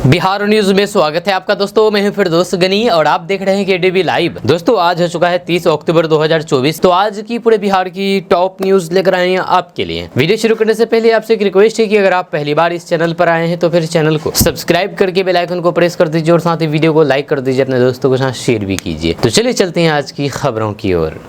Bihar news में स्वागत है आपका दोस्तों। मैं हूं फिरदौस गनी और आप देख रहे हैं केडीवी लाइव। दोस्तों आज हो चुका है 30 अक्टूबर 2024। तो आज की पूरे बिहार की टॉप न्यूज लेकर आए हैं आपके लिए। वीडियो शुरू करने से पहले आपसे एक रिक्वेस्ट है कि अगर आप पहली बार इस चैनल पर आए हैं तो फिर चैनल को सब्सक्राइब करके बेल आइकन को प्रेस कर दीजिए और साथ ही वीडियो को लाइक कर दीजिए, अपने दोस्तों के साथ शेयर भी कीजिए। तो चलिए चलते हैं आज की खबरों की ओर।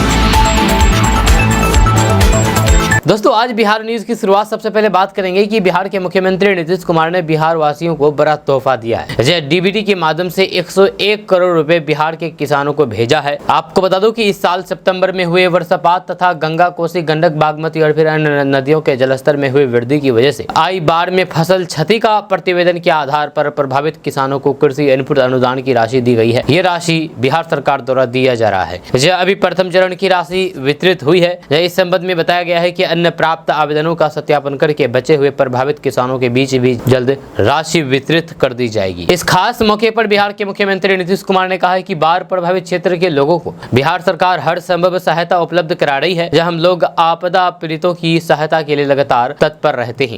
दोस्तों आज बिहार न्यूज की शुरुआत सबसे पहले बात करेंगे कि बिहार के मुख्यमंत्री नीतीश कुमार ने बिहार वासियों को बड़ा तोहफा दिया है। डीबीटी के माध्यम से 101 करोड़ रुपए बिहार के किसानों को भेजा है। आपको बता दूं कि इस साल सितंबर में हुए वर्षापात तथा गंगा, कोसी, गंडक, बागमती और फिर अन्य नदियों के जलस्तर में हुई वृद्धि की वजह से आई बाढ़ में फसल क्षति का प्रतिवेदन के आधार पर प्रभावित किसानों को कृषि इनपुट अनुदान की राशि दी गई है। ये राशि बिहार सरकार द्वारा दिया जा रहा है। अभी प्रथम चरण की राशि वितरित हुई है। इस संबंध में बताया गया है कि अन्य प्राप्त आवेदनों का सत्यापन करके बचे हुए प्रभावित किसानों के बीच भी जल्द राशि वितरित कर दी जाएगी। इस खास मौके पर बिहार के मुख्यमंत्री नीतीश कुमार ने कहा है कि बाढ़ प्रभावित क्षेत्र के लोगों को बिहार सरकार हर संभव सहायता उपलब्ध करा रही है। हम लोग आपदा पीड़ितों की सहायता के लिए लगातार तत्पर रहते हैं।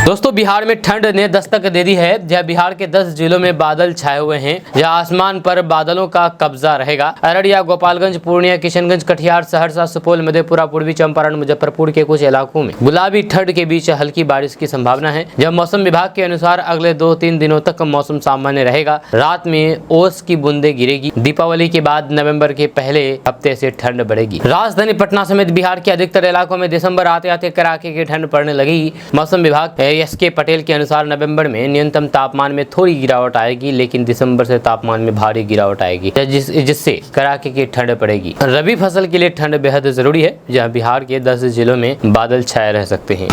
दोस्तों बिहार में ठंड ने दस्तक दे दी है। जहाँ बिहार के 10 जिलों में बादल छाए हुए हैं, जहाँ आसमान पर बादलों का कब्जा रहेगा। अररिया, गोपालगंज, पूर्णिया, किशनगंज, कटिहार, सहरसा, सुपौल, मधेपुरा, पूर्वी चंपारण, मुजफ्फरपुर के कुछ इलाकों में गुलाबी ठंड के बीच हल्की बारिश की संभावना है। जब मौसम विभाग के अनुसार अगले 2-3 दिनों तक मौसम सामान्य रहेगा। रात में ओस की बूंदें गिरेगी। दीपावली के बाद नवम्बर के पहले हफ्ते से ठंड बढ़ेगी। राजधानी पटना समेत बिहार के अधिकतर इलाकों में दिसंबर आते आते कड़ाके की ठंड पड़ने लगेगी। मौसम विभाग एस.के. पटेल के अनुसार नवंबर में न्यूनतम तापमान में थोड़ी गिरावट आएगी, लेकिन दिसंबर से तापमान में भारी गिरावट आएगी, जिससे कड़ाके की ठंड पड़ेगी। रबी फसल के लिए ठंड बेहद जरूरी है। जहां बिहार के 10 जिलों में बादल छाए रह सकते हैं।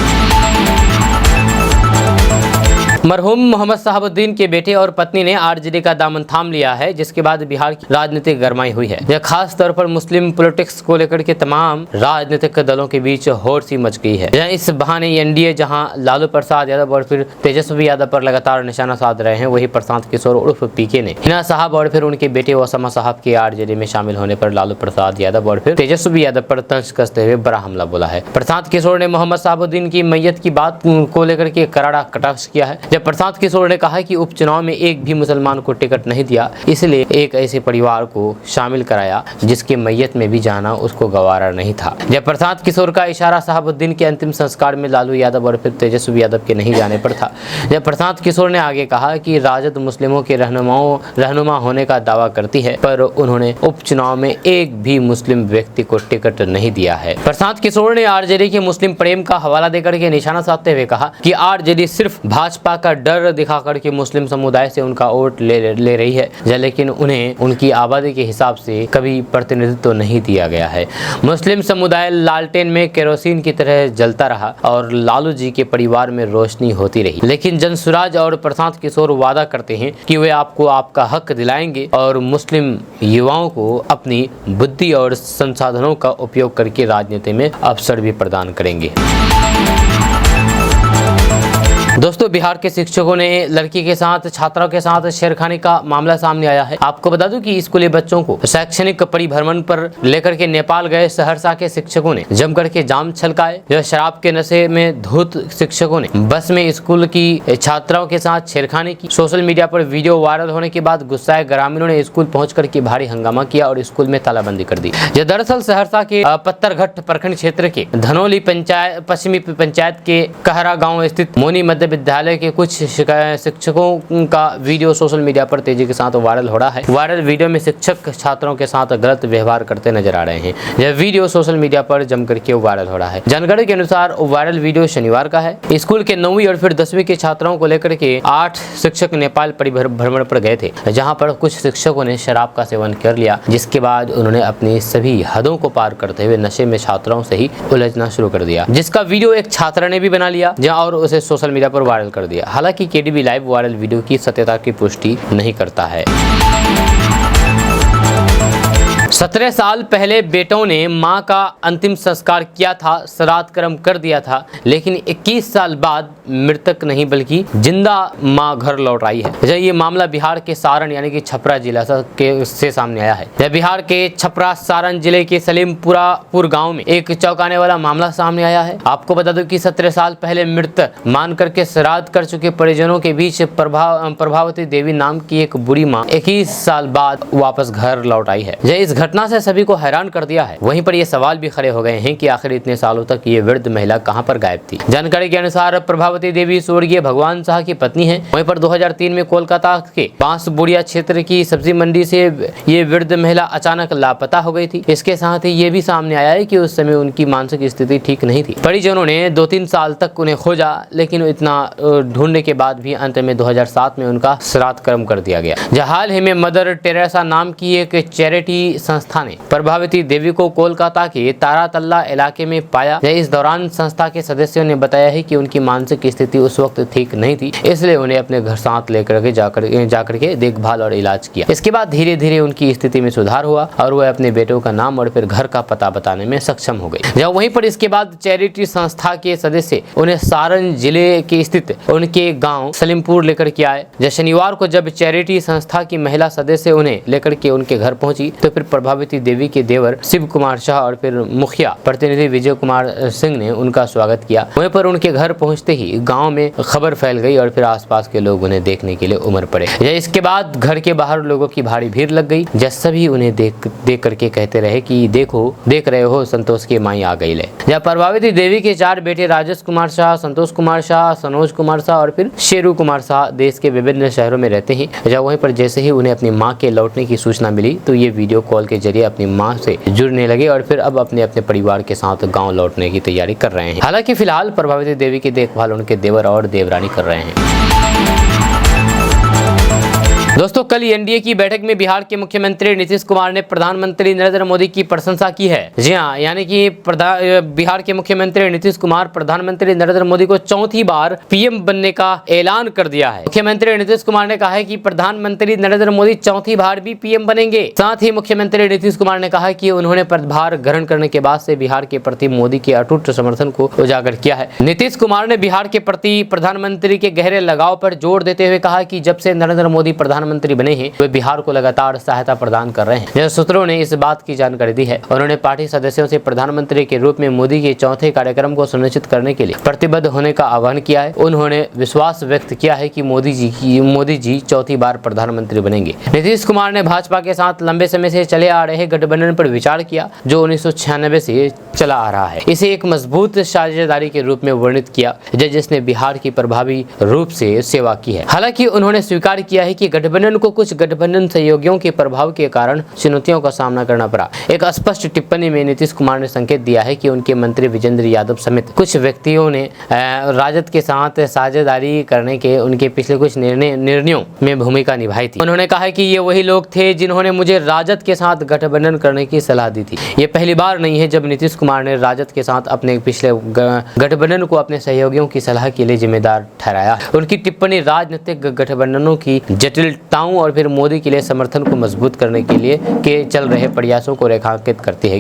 मरहूम मोहम्मद शहाबुद्दीन के बेटे और पत्नी ने आरजेडी का दामन थाम लिया है, जिसके बाद बिहार की राजनीतिक गरमाई हुई है। यह खास तौर पर मुस्लिम पॉलिटिक्स को लेकर के तमाम राजनीतिक दलों के बीच होड़ सी मच गई है। इस बहाने एनडीए जहां लालू प्रसाद यादव और फिर तेजस्वी यादव पर लगातार निशाना साध रहे हैं, वही प्रशांत किशोर उर्फ पीके ने हिना साहब और फिर उनके बेटे ओसामा साहब के आरजेडी में शामिल होने पर लालू प्रसाद यादव और फिर तेजस्वी यादव पर तंज कसते हुए बड़ा हमला बोला है। प्रशांत किशोर ने मोहम्मद शहाबुद्दीन की मैयत की बात को लेकर के करारा कटाक्ष किया है। जब प्रशांत किशोर ने कहा कि उपचुनाव में एक भी मुसलमान को टिकट नहीं दिया, इसलिए एक ऐसे परिवार को शामिल कराया जिसके मैयत में भी जाना उसको गवारा नहीं था। जब प्रशांत किशोर का इशारा शहाबुद्दीन के अंतिम संस्कार में लालू यादव और फिर तेजस्वी यादव के नहीं जाने पर था। जब प्रशांत किशोर ने आगे कहा कि राजद मुस्लिमों के रहनुमा होने का दावा करती है, पर उन्होंने उपचुनाव में एक भी मुस्लिम व्यक्ति को टिकट नहीं दिया है। प्रशांत किशोर ने आरजेडी के मुस्लिम प्रेम का हवाला देकर के निशाना साधते हुए कहा कि आरजेडी सिर्फ भाजपा का डर दिखाकर के मुस्लिम समुदाय से उनका वोट ले रही है, लेकिन उन्हें उनकी आबादी के हिसाब से कभी प्रतिनिधित्व नहीं दिया गया है। मुस्लिम समुदाय लालटेन में केरोसिन की तरह जलता रहा और लालू जी के परिवार में रोशनी होती रही। लेकिन जनसुराज और प्रशांत किशोर वादा करते हैं कि वे आपको आपका हक दिलाएंगे और मुस्लिम युवाओं को अपनी बुद्धि और संसाधनों का उपयोग करके राजनीति में अवसर भी प्रदान करेंगे। दोस्तों बिहार के शिक्षकों ने लड़की के साथ छात्राओं के साथ छेड़खानी का मामला सामने आया है। आपको बता दूं कि स्कूली बच्चों को शैक्षणिक परिभ्रमण पर लेकर के नेपाल गए सहरसा के शिक्षकों ने जमकर के जाम छलकाए। जो शराब के नशे में धुत शिक्षकों ने बस में स्कूल की छात्राओं के साथ छेड़खानी की। सोशल मीडिया पर वीडियो वायरल होने के बाद गुस्साए ग्रामीणों ने स्कूल पहुँच करके भारी हंगामा किया और स्कूल में तालाबंदी कर दी। दरअसल सहरसा के पत्थरघट्ट प्रखंड क्षेत्र के धनौली पश्चिमी पंचायत के कहरा गाँव स्थित मोनी विद्यालय के कुछ शिक्षकों का वीडियो सोशल मीडिया पर तेजी के साथ वायरल हो रहा है। वायरल वीडियो में शिक्षक छात्रों के साथ गलत व्यवहार करते नजर आ रहे हैं। यह वीडियो सोशल मीडिया पर जमकर के वायरल हो रहा है। जानकारी के अनुसार वायरल वीडियो शनिवार का है। स्कूल के 9वीं और फिर 10वीं के छात्राओं को लेकर के 8 शिक्षक नेपाल परिभ्रमण पर गए थे, जहाँ पर कुछ शिक्षकों ने शराब का सेवन कर लिया, जिसके बाद उन्होंने अपनी सभी हदों को पार करते हुए नशे में छात्राओं से ही उलझना शुरू कर दिया, जिसका वीडियो एक छात्रा ने भी बना लिया और उसे सोशल मीडिया पर वायरल कर दिया। हालांकि केडीवी लाइव वायरल वीडियो की सत्यता की पुष्टि नहीं करता है। 17 साल पहले बेटों ने मां का अंतिम संस्कार किया था, श्राद्ध कर्म कर दिया था, लेकिन 21 साल बाद मृतक नहीं बल्कि जिंदा मां घर लौट आई है। ये मामला बिहार के सारण यानी कि छपरा जिला से सामने आया है। बिहार के छपरा सारण जिले के सलीमपुरापुर गांव में एक चौंकाने वाला मामला सामने आया है। आपको बता दूं कि 17 साल पहले मृत मान करके श्राद्ध कर चुके परिजनों के बीच प्रभावती देवी नाम की एक बुढ़ी मां 21 साल बाद वापस घर लौट आई है। इस घटना से सभी को हैरान कर दिया है। वहीं पर ये सवाल भी खड़े हो गए हैं कि आखिर इतने सालों तक ये वृद्ध महिला कहां पर गायब थी। जानकारी के अनुसार प्रभावती देवी स्वर्गीय भगवान शाह की पत्नी है। वहीं पर 2003 में कोलकाता के बांसबुड़िया क्षेत्र की सब्जी मंडी से ये वृद्ध महिला अचानक लापता हो गई थी। इसके साथ ही ये भी सामने आया है कि उस समय उनकी मानसिक स्थिति ठीक नहीं थी। परिजनों ने 2-3 साल तक उन्हें खोजा, लेकिन इतना ढूंढने के बाद भी अंत में 2007 में उनका श्राद्ध कर्म कर दिया गया। हाल ही में मदर टेरेसा नाम की एक चैरिटी संस्था ने प्रभावती देवी को कोलकाता के तारातल्ला इलाके में पाया। इस दौरान संस्था के सदस्यों ने बताया है कि उनकी मानसिक स्थिति उस वक्त ठीक नहीं थी, इसलिए उन्हें अपने घर साथ लेकर के जाकर के देखभाल और इलाज किया। इसके बाद धीरे धीरे उनकी स्थिति में सुधार हुआ और वह अपने बेटों का नाम और फिर घर का पता बताने में सक्षम हो गई। जब वहीं पर इसके बाद चैरिटी संस्था के सदस्य उन्हें सारण जिले के स्थित उनके गाँव सलीमपुर लेकर के आए। शनिवार को जब चैरिटी संस्था की महिला सदस्य उन्हें लेकर के उनके घर पहुंची तो फिर प्रभावती देवी के देवर शिव कुमार शाह और फिर मुखिया प्रतिनिधि विजय कुमार सिंह ने उनका स्वागत किया। वहीं पर उनके घर पहुंचते ही गांव में खबर फैल गई और फिर आसपास के लोग उन्हें देखने के लिए उमड़ पड़े। इसके बाद घर के बाहर लोगों की भारी भीड़ लग गई। जब सभी उन्हें देख करके कहते रहे कि देख रहे हो संतोष की माई आ गई ले। जब प्रभावती देवी के 4 बेटे राजेश कुमार शाह, संतोष कुमार शाह, सनोज कुमार शाह और फिर शेरू कुमार शाह देश के विभिन्न शहरों में रहते हैं। जब वहीं पर जैसे ही उन्हें अपनी मां के लौटने की सूचना मिली तो ये वीडियो कॉल के जरिए अपनी मां से जुड़ने लगे और फिर अब अपने परिवार के साथ गांव लौटने की तैयारी कर रहे हैं। हालांकि फिलहाल प्रभावती देवी की देखभाल उनके देवर और देवरानी कर रहे हैं। दोस्तों, कल एनडीए की बैठक में बिहार के मुख्यमंत्री नीतीश कुमार ने प्रधानमंत्री नरेंद्र मोदी की प्रशंसा की है। जी हां, यानी कि बिहार के मुख्यमंत्री नीतीश कुमार प्रधानमंत्री नरेंद्र मोदी को 4थी बार पीएम बनने का ऐलान कर दिया है। मुख्यमंत्री नीतीश कुमार ने कहा है कि प्रधानमंत्री नरेंद्र मोदी 4थी बार भी पीएम बनेंगे। साथ ही मुख्यमंत्री नीतीश कुमार ने कहा कि उन्होंने पदभार ग्रहण करने के बाद से बिहार के प्रति मोदी के अटूट समर्थन को उजागर किया है। नीतीश कुमार ने बिहार के प्रति प्रधानमंत्री के गहरे लगाव पर जोर देते हुए कहा कि जब से नरेंद्र मोदी प्रधानमंत्री बने हैं वे बिहार को लगातार सहायता प्रदान कर रहे हैं। सूत्रों ने इस बात की जानकारी दी है। उन्होंने पार्टी सदस्यों से प्रधानमंत्री के रूप में मोदी के 4थे कार्यक्रम को सुनिश्चित करने के लिए प्रतिबद्ध होने का आह्वान किया है। उन्होंने विश्वास व्यक्त किया है कि मोदी जी 4थी बार प्रधानमंत्री बनेंगे। नीतीश कुमार ने भाजपा के साथ लंबे समय से चले आ रहे गठबंधन पर विचार किया जो 1996 से चला आ रहा है। इसे एक मजबूत साझेदारी के रूप में वर्णित किया जिसने बिहार की प्रभावी रूप से सेवा की है। हालांकि उन्होंने स्वीकार किया है कि गठबंधन को कुछ गठबंधन सहयोगियों के प्रभाव के कारण चुनौतियों का सामना करना पड़ा। एक स्पष्ट टिप्पणी में नीतीश कुमार ने संकेत दिया है कि उनके मंत्री विजेंद्र यादव समेत कुछ व्यक्तियों ने राजद के साथ साझेदारी करने के उनके पिछले कुछ निर्णयों में भूमिका निभाई थी। उन्होंने कहा कि ये वही लोग थे जिन्होंने मुझे राजद के साथ गठबंधन करने की सलाह दी थी। ये पहली बार नहीं है जब नीतीश कुमार ने राजद के साथ अपने पिछले गठबंधन को अपने सहयोगियों की सलाह के लिए जिम्मेदार ठहराया। उनकी टिप्पणी राजनीतिक गठबंधनों की जटिलताओं और फिर मोदी के लिए समर्थन को मजबूत करने के लिए चल रहे प्रयासों को रेखांकित करती है।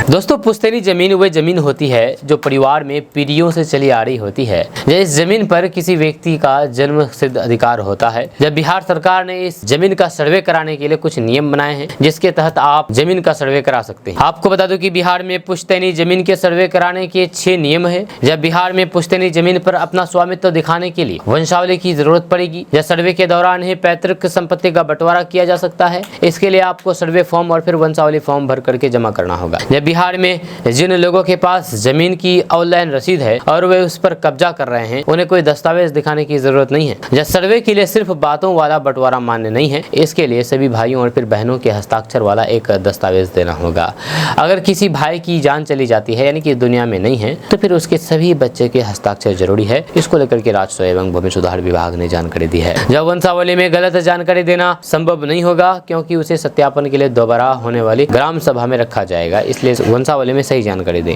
दोस्तों, पुश्तैनी जमीन वह जमीन होती है जो परिवार में पीढ़ियों से चली आ रही होती है। इस जमीन पर किसी व्यक्ति का जन्म सिद्ध अधिकार होता है। जब बिहार सरकार ने इस जमीन का सर्वे कराने के लिए कुछ नियम बनाए हैं जिसके तहत आप जमीन का सर्वे करा सकते हैं। आपको बता दूं कि बिहार में पुश्तैनी जमीन के सर्वे कराने के 6 नियम है। जब बिहार में पुश्तैनी जमीन पर अपना स्वामित्व दिखाने के लिए वंशावली की जरूरत पड़ेगी। जब सर्वे के दौरान ही पैतृक संपत्ति का बंटवारा किया जा सकता है। इसके लिए आपको सर्वे फॉर्म और फिर वंशावली फॉर्म भर करके जमा करना होगा। जब बिहार में जिन लोगों के पास जमीन की ऑनलाइन रसीद है और वे उस पर कब्जा कर रहे हैं उन्हें कोई दस्तावेज दिखाने की जरूरत नहीं है। जब सर्वे के लिए सिर्फ बातों वाला बंटवारा मान्य नहीं है, इसके लिए सभी भाइयों और फिर बहनों के हस्ताक्षर वाला एक दस्तावेज देना होगा। अगर किसी भाई की जान चली जाती है यानी कि दुनिया में नहीं है तो फिर उसके सभी बच्चे के हस्ताक्षर जरूरी है। इसको लेकर के राजस्व एवं भूमि सुधार विभाग ने जानकारी दी है। जब वंशावली में गलत जानकारी देना संभव नहीं होगा क्योंकि उसे सत्यापन के लिए दोबारा होने वाली ग्राम सभा में रखा जाएगा, इसलिए वंशावली में सही जानकारी दें।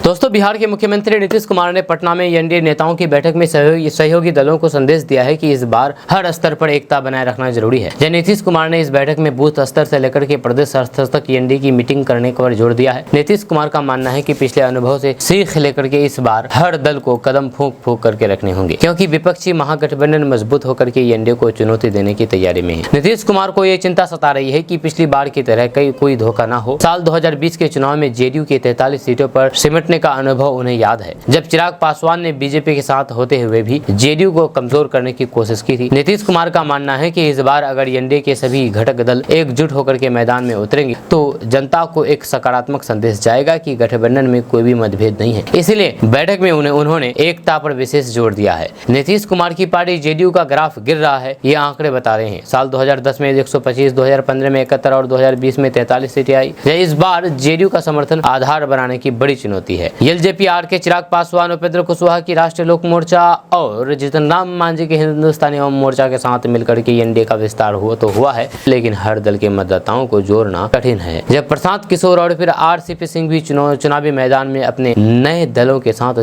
दोस्तों, बिहार के मुख्यमंत्री नीतीश कुमार ने पटना में एनडीए नेताओं की बैठक में सहयोगी दलों को संदेश दिया है कि इस बार हर स्तर पर एकता बनाए रखना जरूरी है। नीतीश कुमार ने इस बैठक में बूथ स्तर से लेकर के प्रदेश स्तर तक एनडीए की मीटिंग करने पर जोर दिया है। नीतीश कुमार का मानना है कि पिछले अनुभव से सीख लेकर के इस बार हर दल को कदम फूंक फूंक करके रखने होंगे, क्योंकि विपक्षी महागठबंधन मजबूत होकर के एनडीए को चुनौती देने की तैयारी में है। नीतीश कुमार को ये चिंता सता रही है कि पिछली बार की तरह कोई धोखा न हो। साल 2020 के चुनाव में जेडीयू के 43 सीटों पर सिमटने का अनुभव उन्हें याद है, जब चिराग पासवान ने बीजेपी के साथ होते हुए भी जेडीयू को कमजोर करने की कोशिश की थी। नीतीश कुमार का मानना है कि इस बार अगर एनडीए के सभी घटक दल एकजुट होकर के मैदान में उतरेंगे तो जनता को एक सकारात्मक संदेश जाएगा कि गठबंधन में कोई भी मतभेद नहीं है। इसलिए बैठक में उन्होंने एकता पर विशेष जोर दिया है। नीतीश कुमार की पार्टी जेडीयू का ग्राफ गिर रहा है, ये आंकड़े बता रहे हैं। साल 2010 में 125, 2015 में 71 और 2020 में 43 सीटें आई। इस बार जेडीयू का समर्थन आधार बनाने की बड़ी चुनौती है। एलजेपी-आर के चिराग पासवान, उपेंद्र कुशवाहा की राष्ट्रीय लोक मोर्चा और जीतन राम मांझी के हिंदुस्तानी अवाम मोर्चा के साथ मिलकर के एनडीए का विस्तार हुआ है, लेकिन हर दल के मतदाताओं को जोड़ना कठिन है। जब प्रशांत किशोर और फिर आरसीपी सिंह भी चुनावी मैदान में अपने नए दलों के साथ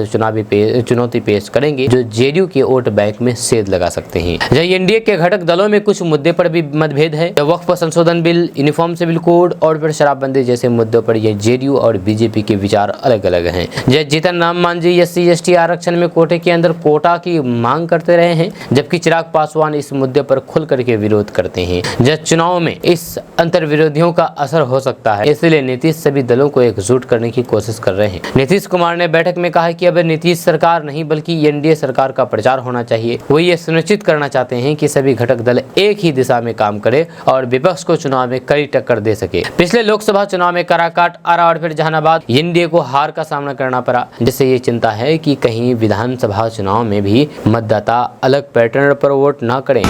चुनौती पेश करेंगे, जो जेडीयू के वोट बैंक में सेध लगा सकते हैं। जब एनडीए के घटक दलों में कुछ मुद्दे पर भी मतभेद है, वक्फ संशोधन बिल, यूनिफॉर्म सिविल कोड और फिर शराबबंदी जैसे मुद्दों पर ये जेडीयू और बीजेपी के विचार अलग अलग हैं। जीतन राम मांझी SC/ST आरक्षण में कोटे के अंदर कोटा की मांग करते रहे हैं, जबकि चिराग पासवान इस मुद्दे पर खुल करके विरोध करते हैं। जब चुनाव में इस अंतर विरोधियों का असर हो सकता है, इसलिए नीतीश सभी दलों को एकजुट करने की कोशिश कर रहे हैं। नीतीश कुमार ने बैठक में कहा कि अब नीतीश सरकार नहीं बल्कि एनडीए सरकार का प्रचार होना चाहिए। वो ये सुनिश्चित करना चाहते हैं कि सभी घटक दल एक ही दिशा में काम करे और विपक्ष को चुनाव में कड़ी टक्कर दे सके। पिछले लोकसभा चुनाव में काराकाट, आरा और फिर जहानाबाद एनडीए को हार का सामना करना पड़ा, जिससे ये चिंता है कि कहीं विधानसभा चुनाव में भी मतदाता अलग पैटर्न पर वोट न करें।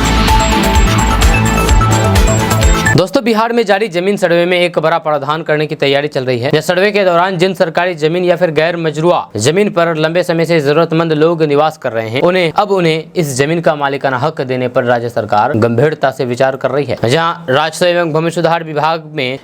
दोस्तों, बिहार में जारी जमीन सर्वे में एक बड़ा प्रावधान करने की तैयारी चल रही है। इस सर्वे के दौरान जिन सरकारी जमीन या फिर गैर मजरूआ जमीन पर लंबे समय से जरूरतमंद लोग निवास कर रहे हैं, उन्हें इस जमीन का मालिकाना हक देने पर राज्य सरकार गंभीरता से विचार कर रही है। जहां राजस्व एवं भूमि सुधार विभाग में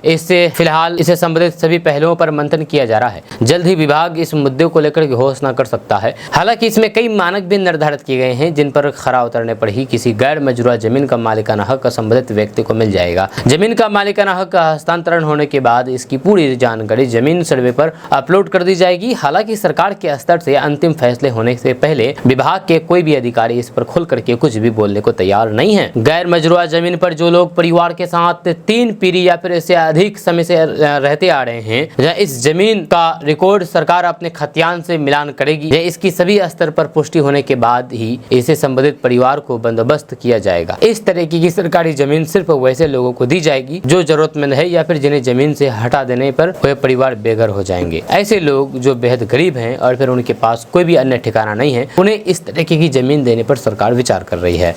फिलहाल इसे संबंधित सभी पहलुओं पर मंथन किया जा रहा है। जल्द ही विभाग इस मुद्दे को लेकर घोषणा कर सकता है। हालांकि इसमें कई मानक भी निर्धारित किए गए हैं, जिन पर खरा उतरने पर ही किसी गैर मजरूआ जमीन का मालिकाना हक संबंधित व्यक्ति को मिल जाएगा। जमीन का मालिकाना हक का हस्तांतरण होने के बाद इसकी पूरी जानकारी जमीन सर्वे पर अपलोड कर दी जाएगी। हालांकि सरकार के स्तर से अंतिम फैसले होने से पहले विभाग के कोई भी अधिकारी इस पर खुल करके कुछ भी बोलने को तैयार नहीं है। गैर मजरूआ जमीन पर जो लोग परिवार के साथ 3 पीढ़ी या फिर इससे अधिक समय से रहते आ रहे हैं, इस जमीन का रिकॉर्ड सरकार अपने खतियान से मिलान करेगी। इसकी सभी स्तर पर पुष्टि होने के बाद ही इसे संबंधित परिवार को बंदोबस्त किया जाएगा। इस तरीके की सरकारी जमीन सिर्फ वैसे लोगों को दी जाएगी जो जरूरतमंद है या फिर जिन्हें जमीन से हटा देने पर वह परिवार बेघर हो जाएंगे। ऐसे लोग जो बेहद गरीब हैं और फिर उनके पास कोई भी अन्य ठिकाना नहीं है, उन्हें इस तरीके की जमीन देने पर सरकार विचार कर रही है।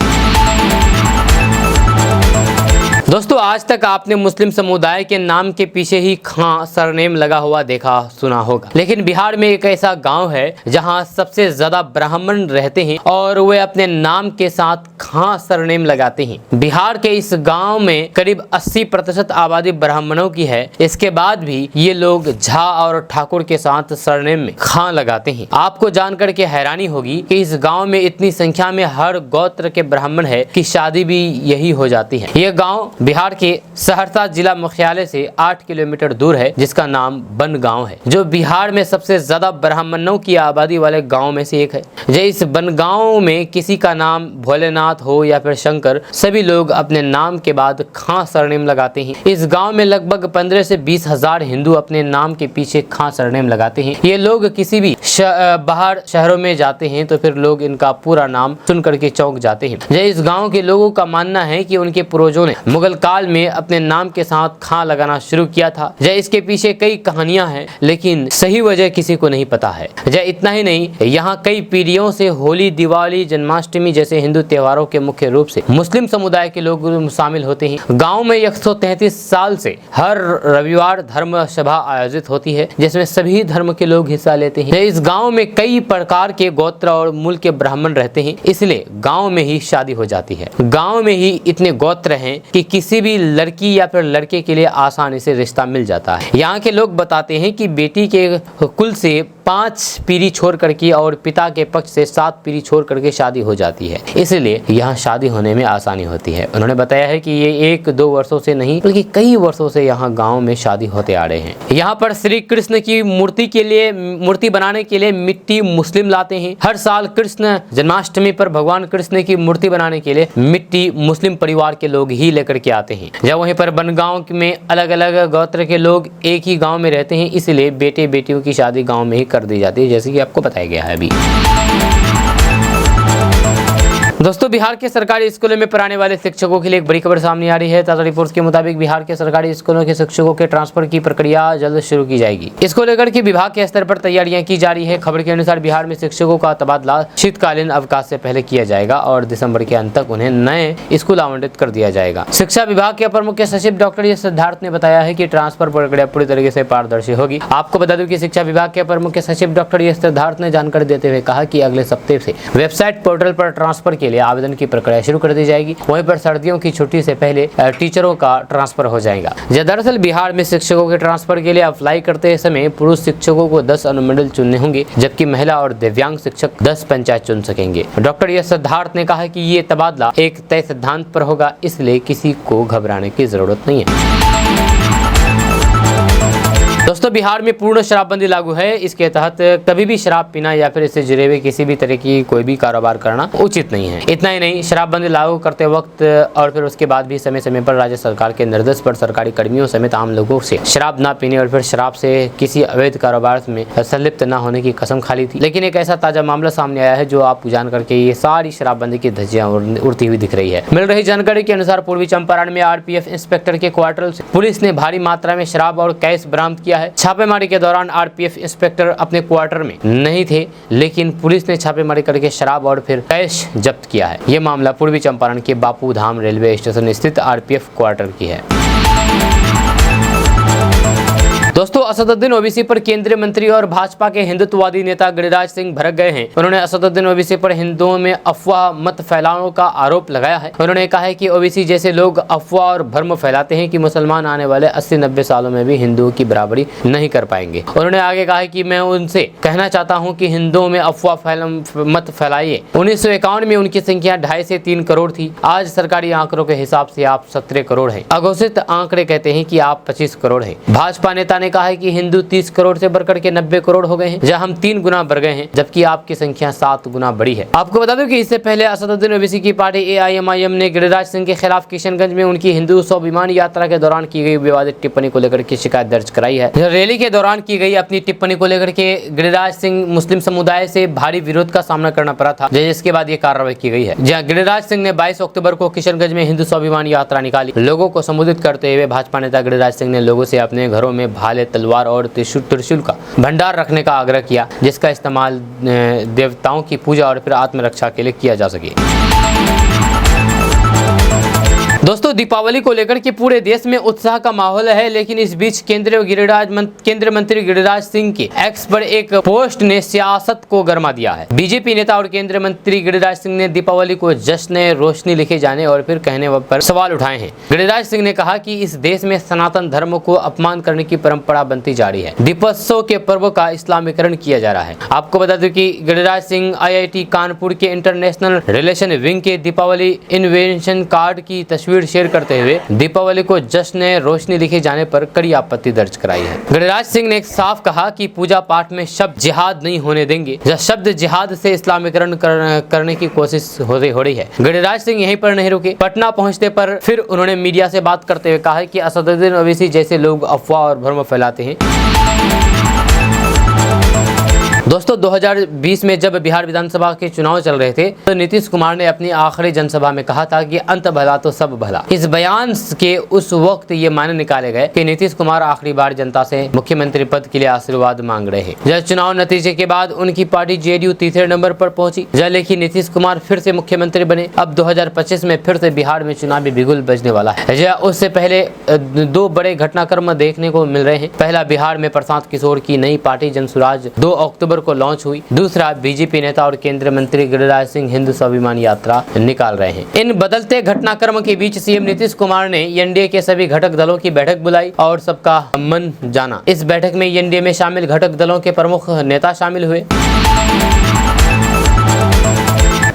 दोस्तों, आज तक आपने मुस्लिम समुदाय के नाम के पीछे ही खां सरनेम लगा हुआ देखा सुना होगा, लेकिन बिहार में एक ऐसा गांव है जहां सबसे ज्यादा ब्राह्मण रहते हैं और वे अपने नाम के साथ खां सरनेम लगाते हैं। बिहार के इस गांव में करीब 80% आबादी ब्राह्मणों की है। इसके बाद भी ये लोग झा और ठाकुर के साथ सरनेम में खां लगाते हैं। आपको जानकर के हैरानी होगी कि इस गाँव में इतनी संख्या में हर गोत्र के ब्राह्मण है कि शादी भी यही हो जाती है। ये गाँव बिहार के सहरसा जिला मुख्यालय से 8 किलोमीटर दूर है, जिसका नाम बनगांव है, जो बिहार में सबसे ज्यादा ब्राह्मणों की आबादी वाले गांव में से एक है। इस बनगांव में किसी का नाम भोलेनाथ हो या फिर शंकर, सभी लोग अपने नाम के बाद खां सरनेम लगाते हैं। इस गांव में लगभग 15 से 20 हजार हिंदू अपने नाम के पीछे खां सरनेम लगाते हैं। ये लोग किसी भी बाहर शहरों में जाते हैं तो फिर लोग इनका पूरा नाम सुन करके चौंक जाते हैं। इस गाँव के लोगों का मानना है कि उनके पूर्वजों ने मुगल काल में अपने नाम के साथ खां लगाना शुरू किया था। इसके पीछे कई कहानियां हैं, लेकिन सही वजह किसी को नहीं पता है। इतना ही नहीं, यहाँ कई पीढ़ियों से होली, दिवाली, जन्माष्टमी जैसे हिंदू त्योहारों के मुख्य रूप से मुस्लिम समुदाय के लोग शामिल होते हैं। गांव में 133 साल से हर रविवार धर्म सभा आयोजित होती है, जिसमें सभी धर्म के लोग हिस्सा लेते हैं। इस गाँव में कई प्रकार के गोत्र और मूल के ब्राह्मण रहते हैं, इसलिए गाँव में ही शादी हो जाती है। गाँव में ही इतने गोत्र हैं कि किसी भी लड़की या फिर लड़के के लिए आसानी से रिश्ता मिल जाता है। यहाँ के लोग बताते हैं कि बेटी के कुल से 5 पीढ़ी छोड़ करके और पिता के पक्ष से 7 पीढ़ी छोड़ करके शादी हो जाती है, इसलिए यहाँ शादी होने में आसानी होती है। उन्होंने बताया है कि ये 1-2 वर्षों से नहीं बल्कि कई वर्षों से यहाँ गाँव में शादी होते आ रहे हैं। यहाँ पर श्री कृष्ण की मूर्ति बनाने के लिए मिट्टी मुस्लिम लाते हैं। हर साल कृष्ण जन्माष्टमी पर भगवान कृष्ण की मूर्ति बनाने के लिए मिट्टी मुस्लिम परिवार के लोग ही लेकर के आते हैं। जब वहीं पर बनगांव में अलग अलग गोत्र के लोग एक ही गांव में रहते हैं, इसलिए बेटे बेटियों की शादी गांव में ही कर दी जाती है, जैसे कि आपको बताया गया है अभी। दोस्तों, बिहार के सरकारी स्कूलों में पढ़ाने वाले शिक्षकों के लिए एक बड़ी खबर सामने आ रही है। ताज़ा रिपोर्ट्स के मुताबिक बिहार के सरकारी स्कूलों के शिक्षकों के ट्रांसफर की प्रक्रिया जल्द शुरू की जाएगी। इसको लेकर के विभाग के स्तर पर तैयारियां की जा रही है। खबर के अनुसार बिहार में शिक्षकों का तबादला शीतकालीन अवकाश से पहले किया जाएगा और दिसंबर के अंत तक उन्हें नए स्कूल आवंटित कर दिया जाएगा। शिक्षा विभाग के अपर मुख्य सचिव डॉक्टर एस सिद्धार्थ ने बताया है कि ट्रांसफर प्रक्रिया पूरी तरीके से पारदर्शी होगी। आपको बता दूं कि शिक्षा विभाग के अपर मुख्य सचिव डॉक्टर एस सिद्धार्थ ने जानकारी देते हुए कहा कि अगले सप्ताह से वेबसाइट पोर्टल पर ट्रांसफर के लिए आवेदन की प्रक्रिया शुरू कर दी जाएगी। वहीं पर सर्दियों की छुट्टी से पहले टीचरों का ट्रांसफर हो जाएगा। दरअसल बिहार में शिक्षकों के ट्रांसफर के लिए अप्लाई करते समय पुरुष शिक्षकों को 10 अनुमंडल चुनने होंगे, जबकि महिला और दिव्यांग शिक्षक 10 पंचायत चुन सकेंगे। डॉक्टर एस सिद्धार्थ ने कहा कि ये तबादला एक तय सिद्धांत पर होगा, इसलिए किसी को घबराने की जरूरत नहीं है। दोस्तों, बिहार में पूर्ण शराबबंदी लागू है। इसके तहत कभी भी शराब पीना या फिर इससे जुड़े हुए किसी भी तरह की कोई भी कारोबार करना उचित नहीं है। इतना ही नहीं, शराबबंदी लागू करते वक्त और फिर उसके बाद भी समय समय पर राज्य सरकार के निर्देश पर सरकारी कर्मियों समेत आम लोगों से शराब न पीने और फिर शराब से किसी अवैध कारोबार में संलिप्त न होने की कसम खा ली थी। लेकिन एक ऐसा ताजा मामला सामने आया है जो आप जान करके ये सारी शराबबंदी की धज्जियां उड़ती हुई दिख रही है। मिल रही जानकारी के अनुसार पूर्वी चंपारण में आरपीएफ इंस्पेक्टर के क्वार्टर से पुलिस ने भारी मात्रा में शराब और कैश बरामद किया है। छापेमारी के दौरान आरपीएफ इंस्पेक्टर अपने क्वार्टर में नहीं थे, लेकिन पुलिस ने छापेमारी करके शराब और फिर कैश जब्त किया है। ये मामला पूर्वी चंपारण के बापू धाम रेलवे स्टेशन स्थित आरपीएफ क्वार्टर की है। दोस्तों, असदुद्दीन ओवैसी पर केंद्रीय मंत्री और भाजपा के हिंदुत्ववादी नेता गिरिराज सिंह भड़क गए हैं। उन्होंने असदुद्दीन ओवैसी पर हिंदुओं में अफवाह मत फैलाने का आरोप लगाया है। उन्होंने कहा है कि ओवैसी जैसे लोग अफवाह और भ्रम फैलाते हैं कि मुसलमान आने वाले 80-90 सालों में भी हिंदुओं की बराबरी नहीं कर पाएंगे। उन्होंने आगे कहा है कि मैं उनसे कहना चाहता हूं कि हिंदुओं में अफवाह मत फैलाइए। 1951 में उनकी संख्या 2.5 से 3 करोड़ थी। आज सरकारी आंकड़ों के हिसाब से आप 17 करोड़ हैं। अघोषित आंकड़े कहते हैं कि आप 25 करोड़ हैं। भाजपा नेता ने कहा है कि हिंदू 30 करोड़ से बढ़कर के 90 करोड़ हो गए हैं, जहां हम 3 गुना बढ़ गए हैं, जबकि आपकी संख्या 7 गुना बढ़ी है। आपको बता दूं कि इससे पहले असदुद्दीन ओवैसी की पार्टी एआईएमआईएम ने गिरिराज सिंह के खिलाफ किशनगंज में उनकी हिंदू स्वाभिमान यात्रा के दौरान की गई विवादित टिप्पणी को लेकर के शिकायत दर्ज कराई है। रैली के दौरान की गई अपनी टिप्पणी को लेकर के गिरिराज सिंह मुस्लिम समुदाय से भारी विरोध का सामना करना पड़ा था, जिसके बाद ये कार्रवाई की गई है। जहां गिरिराज सिंह ने 22 अक्टूबर को किशनगंज में हिंदू स्वाभिमान यात्रा निकाली। लोगों को संबोधित करते हुए भाजपा नेता गिरिराज सिंह ने लोगों से अपने घरों में भाले, तलवार और त्रिशूल का भंडार रखने का आग्रह किया, जिसका इस्तेमाल देवताओं की पूजा और फिर आत्मरक्षा के लिए किया जा सके। दोस्तों, दीपावली को लेकर के पूरे देश में उत्साह का माहौल है, लेकिन इस बीच केंद्रीय मंत्री गिरिराज सिंह के एक्स पर एक पोस्ट ने सियासत को गरमा दिया है। बीजेपी नेता और केंद्रीय मंत्री गिरिराज सिंह ने दीपावली को जश्न रोशनी लिखे जाने और फिर कहने पर सवाल उठाए हैं। गिरिराज सिंह ने कहा कि इस देश में सनातन धर्म को अपमान करने की परंपरा बनती जा रही है। दीपोत्सव के पर्व का इस्लामीकरण किया जा रहा है। आपको बता दें कि गिरिराज सिंह IIT कानपुर के इंटरनेशनल रिलेशन विंग के दीपावली इन्वेंशन कार्ड की तस्वीर शेयर करते हुए दीपावली को जश्न रोशनी लिखे जाने पर कड़ी आपत्ति दर्ज कराई है। गिरिराज सिंह ने साफ कहा कि पूजा पाठ में शब्द जिहाद नहीं होने देंगे। शब्द जिहाद से इस्लामीकरण करने की कोशिश हो रही है। गिरिराज सिंह यहीं पर नहीं रुके। पटना पहुंचने पर फिर उन्होंने मीडिया से बात करते हुए कहा कि असदुद्दीन ओवैसी जैसे लोग अफवाह और भ्रम फैलाते हैं। दोस्तों, 2020 में जब बिहार विधानसभा के चुनाव चल रहे थे तो नीतीश कुमार ने अपनी आखिरी जनसभा में कहा था कि अंत भला तो सब भला। इस बयान के उस वक्त ये मायने निकाले गए कि नीतीश कुमार आखिरी बार जनता से मुख्यमंत्री पद के लिए आशीर्वाद मांग रहे हैं। जब चुनाव नतीजे के बाद उनकी पार्टी JDU तीसरे नंबर पर पहुंची, लेकिन नीतीश कुमार फिर से मुख्यमंत्री बने। अब 2025 में फिर से बिहार में चुनावी बिगुल बजने वाला है। उससे पहले 2 बड़े घटनाक्रम देखने को मिल रहे हैं। पहला, बिहार में प्रशांत किशोर की नई पार्टी जनसुराज 2 अक्टूबर अक्टूबर को लॉन्च हुई। दूसरा, बीजेपी नेता और केंद्रीय मंत्री गिरिराज सिंह हिंदू स्वाभिमान यात्रा निकाल रहे हैं। इन बदलते घटनाक्रम के बीच सीएम नीतीश कुमार ने एनडीए के सभी घटक दलों की बैठक बुलाई और सबका मन जाना। इस बैठक में एनडीए में शामिल घटक दलों के प्रमुख नेता शामिल हुए।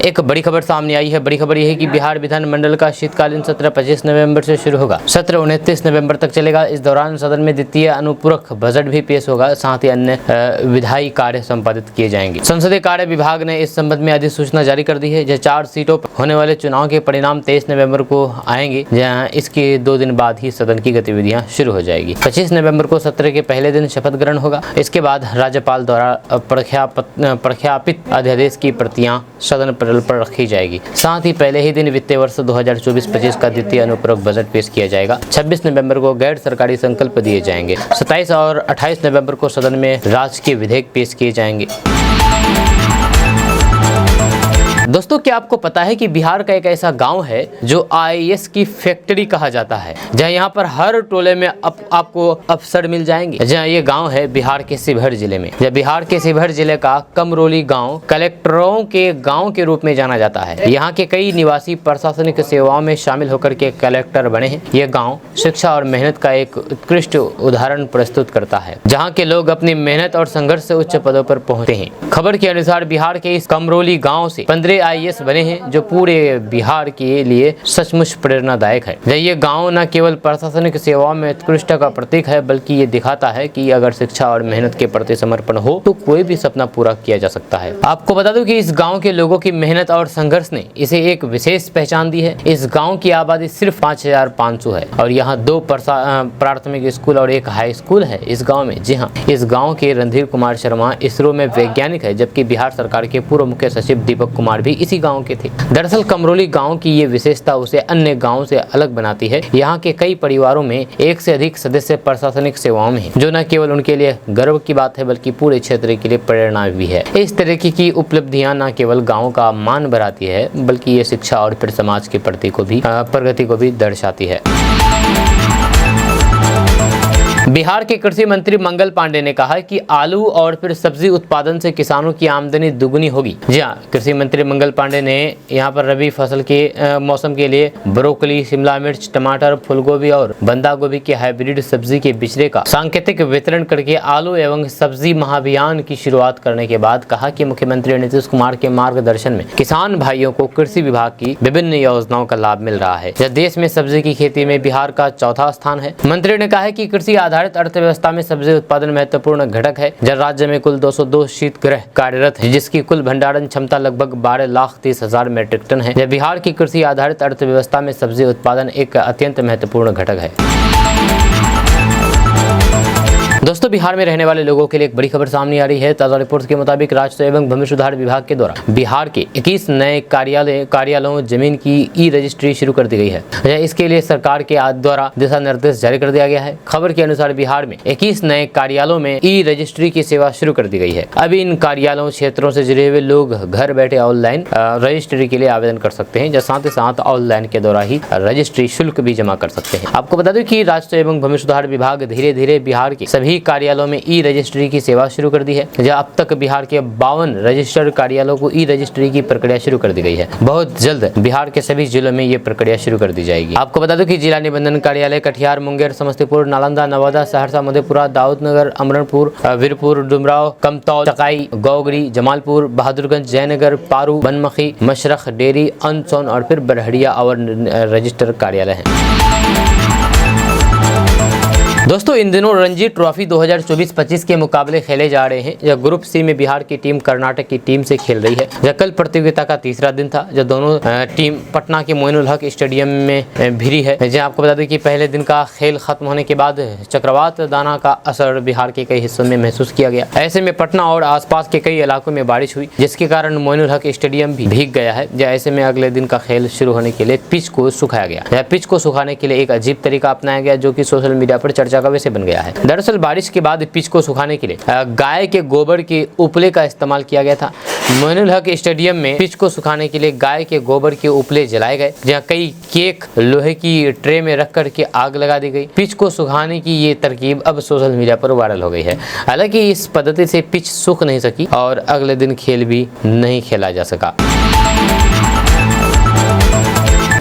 एक बड़ी खबर सामने आई है। बड़ी खबर यह है कि बिहार विधानमंडल का शीतकालीन सत्र 25 नवंबर से शुरू होगा। सत्र 29 नवंबर तक चलेगा। इस दौरान सदन में द्वितीय अनुपूरक बजट भी पेश होगा, साथ ही अन्य विधायी कार्य संपादित किए जाएंगे। संसदीय कार्य विभाग ने इस संबंध में अधिसूचना जारी कर दी है। यह 4 सीटों पर होने वाले चुनाव के परिणाम 23 नवम्बर को आएंगे, जहाँ इसके 2 दिन बाद ही सदन की गतिविधियाँ शुरू हो जाएगी। 25 नवम्बर को सत्र के पहले दिन शपथ ग्रहण होगा। इसके बाद राज्यपाल द्वारा प्रख्यापित अध्यादेश की प्रतियां सदन पर रखी जाएगी। साथ ही पहले ही दिन वित्तीय वर्ष 2024-25 का द्वितीय अनुपूरक बजट पेश किया जाएगा। 26 नवंबर को गैर सरकारी संकल्प दिए जाएंगे। 27 और 28 नवंबर को सदन में राजकीय विधेयक पेश किए जाएंगे। दोस्तों, क्या आपको पता है कि बिहार का एक ऐसा गांव है जो आईएएस की फैक्ट्री कहा जाता है, जहां यहाँ पर हर टोले में आपको अफसर मिल जाएंगे। जहां ये गांव है बिहार के शिवहर जिले में। जब बिहार के शिवहर जिले का कमरोली गांव कलेक्टरों के गांव के रूप में जाना जाता है। यहाँ के कई निवासी प्रशासनिक सेवाओं में शामिल होकर के कलेक्टर बने हैं। यह गाँव शिक्षा और मेहनत का एक उत्कृष्ट उदाहरण प्रस्तुत करता है, जहाँ के लोग अपनी मेहनत और संघर्ष से उच्च पदों पर पहुँचते हैं। खबर के अनुसार बिहार के इस कमरोली गाँव से 15 आईएएस बने हैं, जो पूरे बिहार के लिए सचमुच प्रेरणादायक है। ये गांव न केवल प्रशासनिक सेवाओं में उत्कृष्टता का प्रतीक है, बल्कि ये दिखाता है कि अगर शिक्षा और मेहनत के प्रति समर्पण हो तो कोई भी सपना पूरा किया जा सकता है। आपको बता दूं कि इस गांव के लोगों की मेहनत और संघर्ष ने इसे एक विशेष पहचान दी है। इस गाँव की आबादी सिर्फ 5500 है और यहाँ 2 प्राथमिक स्कूल और 1 हाई स्कूल है इस गाँव में। जी हाँ, इस गाँव के रणधीर कुमार शर्मा इसरो में वैज्ञानिक है, जबकि बिहार सरकार के पूर्व मुख्य सचिव दीपक कुमार भी इसी गांव के थे। दरअसल कमरोली गांव की ये विशेषता उसे अन्य गांवों से अलग बनाती है। यहाँ के कई परिवारों में 1 से अधिक सदस्य प्रशासनिक सेवाओं में हैं, जो न केवल उनके लिए गर्व की बात है बल्कि पूरे क्षेत्र के लिए प्रेरणा भी है। इस तरह की उपलब्धियां न केवल गाँव का मान बढ़ाती है, बल्कि ये शिक्षा और फिर समाज के प्रति को भी प्रगति को भी दर्शाती है। बिहार के कृषि मंत्री मंगल पांडे ने कहा कि आलू और फिर सब्जी उत्पादन से किसानों की आमदनी दुगनी होगी। जी हाँ, कृषि मंत्री मंगल पांडे ने यहाँ पर रबी फसल के मौसम के लिए ब्रोकली, शिमला मिर्च, टमाटर, फूलगोभी और बंदा गोभी के हाइब्रिड सब्जी के बिचड़े का सांकेतिक वितरण करके आलू एवं सब्जी महाअभियान की शुरुआत करने के बाद कहा कि मुख्यमंत्री नीतीश कुमार के मार्गदर्शन में किसान भाइयों को कृषि विभाग की विभिन्न योजनाओं का लाभ मिल रहा है। देश में सब्जी की खेती में बिहार का 4था स्थान है। मंत्री ने कहा कि कृषि आधारित अर्थव्यवस्था में सब्जी उत्पादन महत्वपूर्ण घटक है। जब राज्य में कुल 202 शीतगृह कार्यरत है, जिसकी कुल भंडारण क्षमता लगभग 12,30,000 मीट्रिक टन है। जब बिहार की कृषि आधारित अर्थव्यवस्था में सब्जी उत्पादन एक अत्यंत महत्वपूर्ण घटक है। दोस्तों, बिहार में रहने वाले लोगों के लिए एक बड़ी खबर सामने आ रही है। ताजा रिपोर्ट के मुताबिक राजस्व एवं भूमि सुधार विभाग के द्वारा बिहार के 21 नए कार्यालयों जमीन की ई रजिस्ट्री शुरू कर दी गई है। इसके लिए सरकार के द्वारा दिशा निर्देश जारी कर दिया गया है। खबर के अनुसार बिहार में 21 नए कार्यालयों में ई रजिस्ट्री की सेवा शुरू कर दी गई है। अभी इन कार्यालयों क्षेत्रों से जुड़े हुए लोग घर बैठे ऑनलाइन रजिस्ट्री के लिए आवेदन कर सकते हैं, साथ ही साथ ऑनलाइन के द्वारा ही रजिस्ट्री शुल्क भी जमा कर सकते हैं। आपको बता दें कि राजस्व एवं भूमि सुधार विभाग धीरे धीरे बिहार के सभी कार्यालयों में ई रजिस्ट्री की सेवा शुरू कर दी है। जहां अब तक बिहार के 52 रजिस्टर्ड कार्यालयों को ई रजिस्ट्री की प्रक्रिया शुरू कर दी गई है। बहुत जल्द बिहार के सभी जिलों में ये प्रक्रिया शुरू कर दी जाएगी। आपको बता दूं कि जिला निबंधन कार्यालय कटिहार, मुंगेर, समस्तीपुर, नालंदा, नवादा, सहरसा, मधेपुरा, दाऊदनगर, अमरनपुर, वीरपुर, डुमराव, कमतौल, चकाई, गौगरी, जमालपुर, बहादुरगंज, जयनगर, पारू, बनमखी, मशरख, डेरी, अनसौन और फिर बरहड़िया और रजिस्टर कार्यालय है। दोस्तों, इन दिनों रणजी ट्रॉफी 2024-25 के मुकाबले खेले जा रहे हैं। जब ग्रुप सी में बिहार की टीम कर्नाटक की टीम से खेल रही है। जब कल प्रतियोगिता का तीसरा दिन था, जब दोनों टीम पटना के मोइनुल हक स्टेडियम में भिड़ी है। जहां आपको बता दें कि पहले दिन का खेल खत्म होने के बाद चक्रवात दाना का असर बिहार के कई हिस्सों में महसूस किया गया। ऐसे में पटना और आसपास के कई इलाकों में बारिश हुई, जिसके कारण मोइनुल हक स्टेडियम भी भीग गया है। ऐसे में अगले दिन का खेल शुरू होने के लिए पिच को सुखाया गया। पिच को सुखाने के लिए एक अजीब तरीका अपनाया गया, जो कि सोशल मीडिया पर चर्चा का विषय बन गया है। दरअसल बारिश के बाद पिच को सुखाने के लिए गाय के गोबर के उपले का इस्तेमाल किया गया था। मोइनुल हक स्टेडियम में पिच को सुखाने के लिए गाय के गोबर के उपले जलाए गए, जहां कई केक लोहे की ट्रे में रख करके आग लगा दी गई। पिच को सुखाने की ये तरकीब अब सोशल मीडिया पर वायरल हो गई है। हालांकि इस पद्धति से पिच सूख नहीं सकी और अगले दिन खेल भी नहीं खेला जा सका।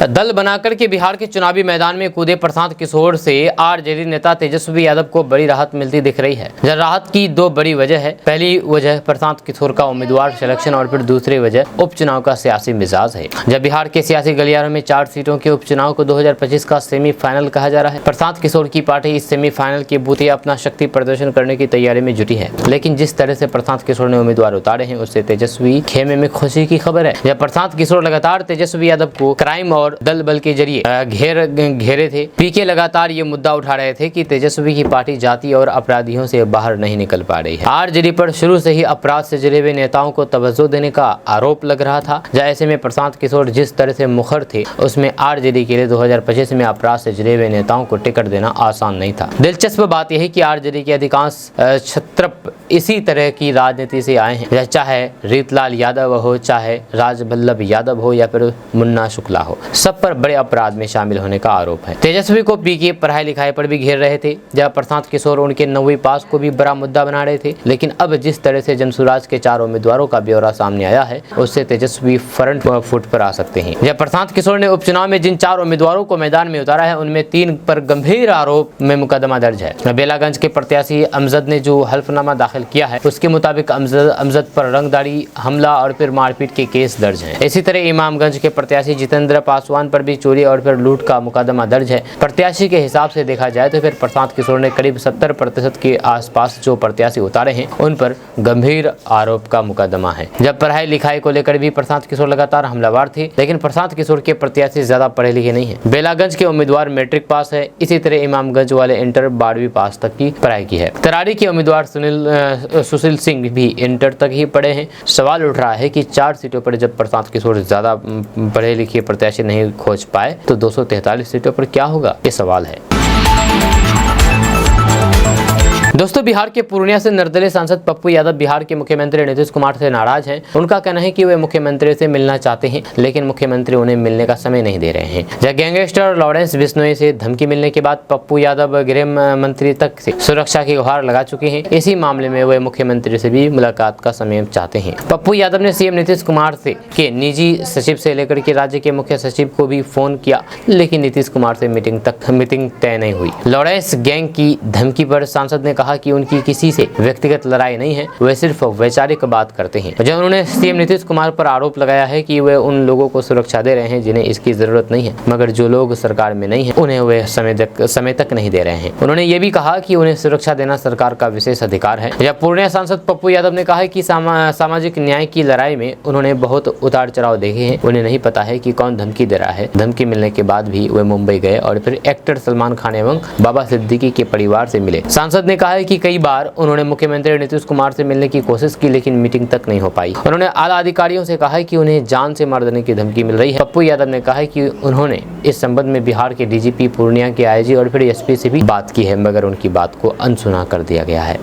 दल बनाकर के बिहार के चुनावी मैदान में कूदे प्रशांत किशोर से आरजेडी नेता तेजस्वी यादव को बड़ी राहत मिलती दिख रही है। राहत की दो बड़ी वजह है। पहली वजह प्रशांत किशोर का उम्मीदवार सिलेक्शन और फिर दूसरी वजह उपचुनाव का सियासी मिजाज है। जब बिहार के सियासी गलियारों में 4 सीटों के उपचुनाव को 2025 का सेमीफाइनल कहा जा रहा है। प्रशांत किशोर की पार्टी इस सेमीफाइनल के बूते अपना शक्ति प्रदर्शन करने की तैयारी में जुटी है, लेकिन जिस तरह से प्रशांत किशोर ने उम्मीदवार उतारे हैं उससे तेजस्वी खेमे में खुशी की खबर है। जब प्रशांत किशोर लगातार तेजस्वी यादव को क्राइम और दल बल के जरिए घेरे थे। पीके लगातार ये मुद्दा उठा रहे थे कि तेजस्वी की पार्टी जाति और अपराधियों से बाहर नहीं निकल पा रही है। आरजेडी पर शुरू से ही अपराध से जुड़े हुए नेताओं को तवज्जो देने का आरोप लग रहा था। ऐसे में प्रशांत किशोर जिस तरह से मुखर थे उसमें आरजेडी के लिए 2025 में अपराध से जुड़े हुए नेताओं को टिकट देना आसान नहीं था। दिलचस्प बात यह है कि आरजेडी के अधिकांश छत्रप इसी तरह की राजनीति से आए हैं, चाहे रीतलाल यादव हो, चाहे राजवल्लभ यादव हो या फिर मुन्ना शुक्ला हो, सब पर बड़े अपराध में शामिल होने का आरोप है। तेजस्वी को पीके पढ़ाई लिखाई पर भी घेर रहे थे, जब प्रशांत किशोर उनके 9वीं पास को भी बड़ा मुद्दा बना रहे थे। लेकिन अब जिस तरह से जनसुराज के 4 उम्मीदवारों का ब्यौरा सामने आया है उससे तेजस्वी फ्रंट फुट पर आ सकते हैं। जब प्रशांत किशोर ने उपचुनाव में जिन 4 उम्मीदवारों को मैदान में उतारा है उनमें 3 पर गंभीर आरोप में मुकदमा दर्ज है। बेलागंज के प्रत्याशी अमजद ने जो हल्फनामा दाखिल किया है उसके मुताबिक अमजद पर रंगदारी, हमला और फिर मारपीट के केस दर्ज हैं। इसी तरह इमामगंज के प्रत्याशी जितेंद्र पासवान पर भी चोरी और फिर लूट का मुकदमा दर्ज है। प्रत्याशी के हिसाब से देखा जाए तो फिर प्रशांत किशोर ने करीब 70% के आसपास जो प्रत्याशी उतारे हैं उन पर गंभीर आरोप का मुकदमा है। जब पढ़ाई लिखाई को लेकर भी प्रशांत किशोर लगातार हमलावर थे, लेकिन प्रशांत किशोर के प्रत्याशी ज्यादा पढ़े लिखे नहीं है। बेलागंज के उम्मीदवार मैट्रिक पास है, इसी तरह इमामगंज वाले इंटर 12वीं पास तक की पढ़ाई की है। तरारी के उम्मीदवार सुशील सिंह भी इंटर तक ही पढ़े हैं। सवाल उठ रहा है कि 4 सीटों पर जब प्रशांत किशोर ज्यादा पढ़े लिखे प्रत्याशी नहीं खोज पाए तो 243 सीटों पर क्या होगा, ये सवाल है। दोस्तों, बिहार के पूर्णिया से निर्दलीय सांसद पप्पू यादव बिहार के मुख्यमंत्री नीतीश कुमार से नाराज हैं। उनका कहना है कि वे मुख्यमंत्री से मिलना चाहते हैं, लेकिन मुख्यमंत्री उन्हें मिलने का समय नहीं दे रहे हैं। जब गैंगस्टर लॉरेंस बिश्नोई से धमकी मिलने के बाद पप्पू यादव गृह मंत्री तक से सुरक्षा की गुहार लगा चुके हैं। इसी मामले में वे मुख्यमंत्री से भी मुलाकात का समय चाहते हैं। पप्पू यादव ने सीएम नीतीश कुमार से के निजी सचिव से लेकर के राज्य के मुख्य सचिव को भी फोन किया, लेकिन नीतीश कुमार से मीटिंग तय नहीं हुई। लॉरेंस गैंग की धमकी पर सांसद ने कहा कि उनकी किसी से व्यक्तिगत लड़ाई नहीं है, वे सिर्फ वैचारिक बात करते हैं। जब उन्होंने सीएम नीतीश कुमार पर आरोप लगाया है कि वे उन लोगों को सुरक्षा दे रहे हैं जिन्हें इसकी जरूरत नहीं है, मगर जो लोग सरकार में नहीं है उन्हें वे समय तक नहीं दे रहे हैं। उन्होंने ये भी कहा कि उन्हें सुरक्षा देना सरकार का विशेष अधिकार है। जब पूर्णिया सांसद पप्पू यादव ने कहा कि सामाजिक न्याय की लड़ाई में उन्होंने बहुत उतार चढ़ाव देखे हैं, उन्हें नहीं पता है कि कौन धमकी दे रहा है। धमकी मिलने के बाद भी वे मुंबई गए और फिर एक्टर सलमान खान एवं बाबा सिद्दीकी के परिवार से मिले। सांसद ने कहा है कि कई बार उन्होंने मुख्यमंत्री नीतीश कुमार से मिलने की कोशिश की, लेकिन मीटिंग तक नहीं हो पाई। उन्होंने आला अधिकारियों से कहा है कि उन्हें जान से मार देने की धमकी मिल रही है। पप्पू यादव ने कहा है कि उन्होंने इस संबंध में बिहार के डीजीपी, पूर्णिया के आईजी और फिर एसपी से भी बात की है, मगर उनकी बात को अनसुना कर दिया गया है।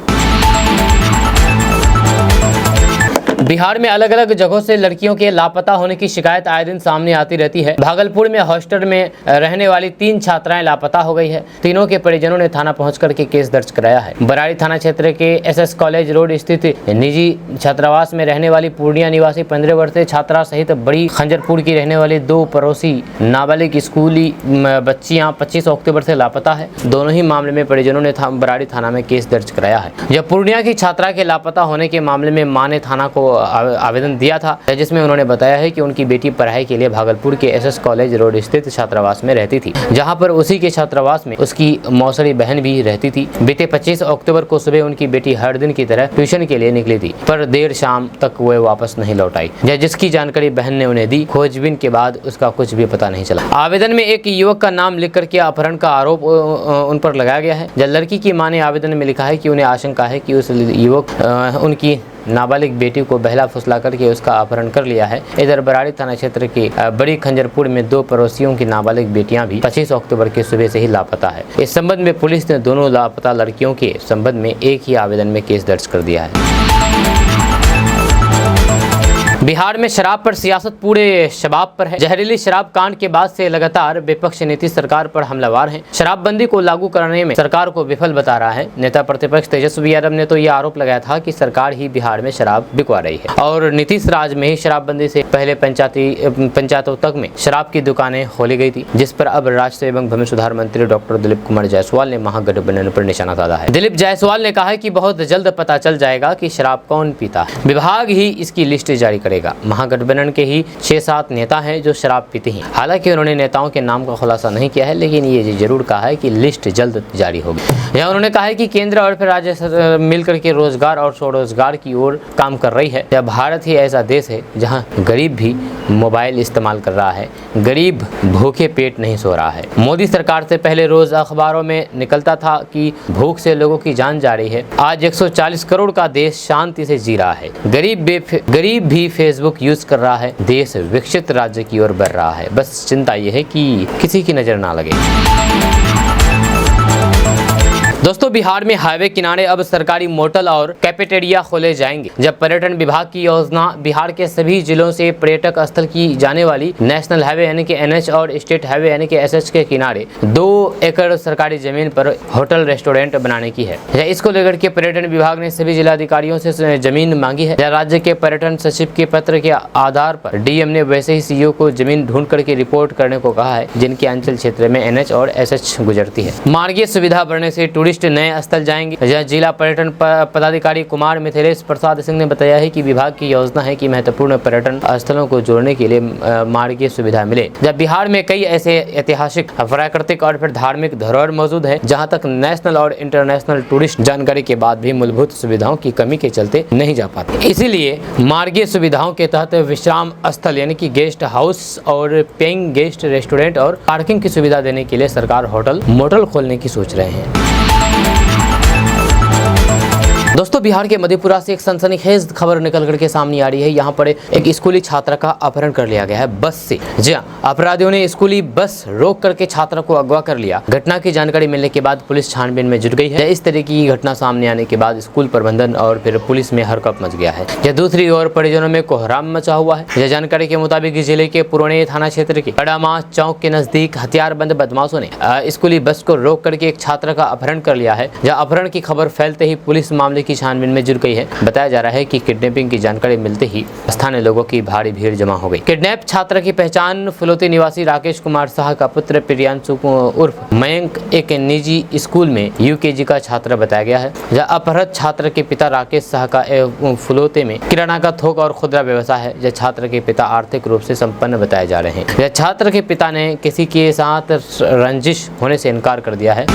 बिहार में अलग अलग जगहों से लड़कियों के लापता होने की शिकायत आए दिन सामने आती रहती है। भागलपुर में हॉस्टल में रहने वाली 3 छात्राएं लापता हो गई है। तीनों के परिजनों ने थाना पहुंचकर के केस दर्ज कराया है। बराड़ी थाना क्षेत्र के एसएस कॉलेज रोड स्थित निजी छात्रावास में रहने वाली पूर्णिया निवासी 15 वर्षीय छात्रा सहित बड़ी खंजरपुर की रहने वाली 2 पड़ोसी नाबालिग स्कूली बच्चियां 25 अक्टूबर से लापता है। दोनों ही मामले में परिजनों ने बराड़ी थाना में केस दर्ज कराया है। जब पूर्णिया की छात्रा के लापता होने के मामले में मां ने थाना को आवेदन दिया था, जिसमें उन्होंने बताया है कि उनकी बेटी पढ़ाई के लिए भागलपुर के एसएस कॉलेज रोड स्थित छात्रावास में रहती थी, जहां पर उसी के छात्रावास में उसकी मौसरी बहन भी रहती थी। बीते 25 अक्टूबर को सुबह उनकी बेटी हर दिन की तरह ट्यूशन के लिए निकली थी, पर देर शाम तक वह वापस नहीं लौट आई, जिसकी जानकारी बहन ने उन्हें दी। खोजबीन के बाद उसका कुछ भी पता नहीं चला। आवेदन में एक युवक का नाम लिख करके अपहरण का आरोप उन पर लगाया गया है। जब लड़की की मां ने आवेदन में लिखा है कि उन्हें आशंका है कि उस युवक उनकी नाबालिग बेटी को बहला फुसला करके उसका अपहरण कर लिया है। इधर बराड़ी थाना क्षेत्र के बड़ी खंजरपुर में 2 पड़ोसियों की नाबालिग बेटियां भी 25 अक्टूबर के सुबह से ही लापता है। इस संबंध में पुलिस ने दोनों लापता लड़कियों के संबंध में एक ही आवेदन में केस दर्ज कर दिया है। बिहार में शराब पर सियासत पूरे शबाब पर है। जहरीली शराब कांड के बाद से लगातार विपक्ष नीतीश सरकार पर हमलावर है। शराबबंदी को लागू करने में सरकार को विफल बता रहा है। नेता प्रतिपक्ष तेजस्वी यादव ने तो यह आरोप लगाया था कि सरकार ही बिहार में शराब बिकवा रही है और नीतीश राज में ही शराबबंदी से पहले पंचायतों तक में शराब की दुकानें खोली गई थी, जिस पर अब राष्ट्रीय एवं भूमि सुधार मंत्री डॉक्टर दिलीप कुमार जायसवाल ने महागठबंधन पर निशाना साधा है। दिलीप जायसवाल ने कहा है कि बहुत जल्द पता चल जाएगा कि शराब कौन पीता है। विभाग ही इसकी लिस्ट जारी करेगा। महागठबंधन के ही 6-7 नेता हैं जो शराब पीते हैं। हालांकि उन्होंने नेताओं के नाम का खुलासा नहीं किया है, लेकिन ये जरूर कहा है कि लिस्ट जल्द जारी होगी। यहाँ उन्होंने कहा है कि केंद्र और फिर राज्य मिलकर के रोजगार और स्वरोजगार की ओर काम कर रही है। भारत ही ऐसा देश है जहाँ गरीब भी मोबाइल इस्तेमाल कर रहा है, गरीब भूखे पेट नहीं सो रहा है। मोदी सरकार से पहले रोज अखबारों में निकलता था कि भूख से लोगों की जान जा रही है। आज 140 करोड़ का देश शांति से जी रहा है। गरीब भी फेसबुक यूज कर रहा है। देश विकसित राज्य की ओर बढ़ रहा है। बस चिंता यह है कि किसी की नजर ना लगे। दोस्तों, बिहार में हाईवे किनारे अब सरकारी मोटल और कैफेटेरिया खोले जाएंगे। जब पर्यटन विभाग की योजना बिहार के सभी जिलों से पर्यटक स्थल की जाने वाली नेशनल हाईवे यानी कि NH और स्टेट हाईवे यानी कि SH के किनारे 2 एकड़ सरकारी जमीन पर होटल रेस्टोरेंट बनाने की है। इसको लेकर के पर्यटन विभाग ने सभी जिलाधिकारियों से जमीन मांगी है। राज्य के पर्यटन सचिव के पत्र के आधार पर DM ने वैसे ही CEO को जमीन ढूंढ करके रिपोर्ट करने को कहा है, जिनके अंचल क्षेत्र में NH और SH गुजरती है। मार्गीय सुविधा बढ़ने से टूरिस्ट नए स्थल जाएंगे। जिला पर्यटन पदाधिकारी कुमार मिथिलेश प्रसाद सिंह ने बताया है कि विभाग की योजना है कि महत्वपूर्ण पर्यटन स्थलों को जोड़ने के लिए मार्गीय सुविधा मिले। जब बिहार में कई ऐसे ऐतिहासिक, प्राकृतिक और फिर धार्मिक धरोहर मौजूद है जहां तक नेशनल और इंटरनेशनल टूरिस्ट जानकारी के बाद भी मूलभूत सुविधाओं की कमी के चलते नहीं जा पाते। इसीलिए मार्गीय सुविधाओं के तहत विश्राम स्थल यानी कि गेस्ट हाउस और पेइंग गेस्ट रेस्टोरेंट और पार्किंग की सुविधा देने के लिए सरकार होटल मोटल खोलने की सोच रहे हैं। दोस्तों, बिहार के मधेपुरा से एक सनसनीखेज खबर निकल करके सामने आ रही है। यहाँ पर एक स्कूली छात्रा का अपहरण कर लिया गया है बस से। जी हाँ, अपराधियों ने स्कूली बस रोक करके छात्रा को अगवा कर लिया। घटना की जानकारी मिलने के बाद पुलिस छानबीन में जुट गई है। इस तरह की घटना सामने आने के बाद स्कूल प्रबंधन और फिर पुलिस में हड़कंप मच गया है। यह दूसरी ओर परिजनों में कोहराम मचा हुआ है। यह जानकारी के मुताबिक जिले के पुराने थाना क्षेत्र के बड़ामा चौक के नजदीक हथियारबंद बदमाशों ने स्कूली बस को रोक करके एक छात्रा का अपहरण कर लिया है। जहाँ अपहरण की खबर फैलते ही पुलिस मामले की छानबीन में जुट गई है। बताया जा रहा है कि किडनैपिंग की जानकारी मिलते ही स्थानीय लोगों की भारी भीड़ जमा हो गई। किडनैप छात्र की पहचान फुलोती निवासी राकेश कुमार शाह का पुत्र प्रियांशु उर्फ मयंक एक निजी स्कूल में UKG का छात्र बताया गया है। जहाँ अपहृत छात्र के पिता राकेश शाह का फुलोते में किराना का थोक और खुदरा व्यवसाय है। जब छात्र के पिता आर्थिक रूप से संपन्न बताए जा रहे हैं। छात्र के पिता ने किसी के साथ रंजिश होने से इनकार कर दिया है।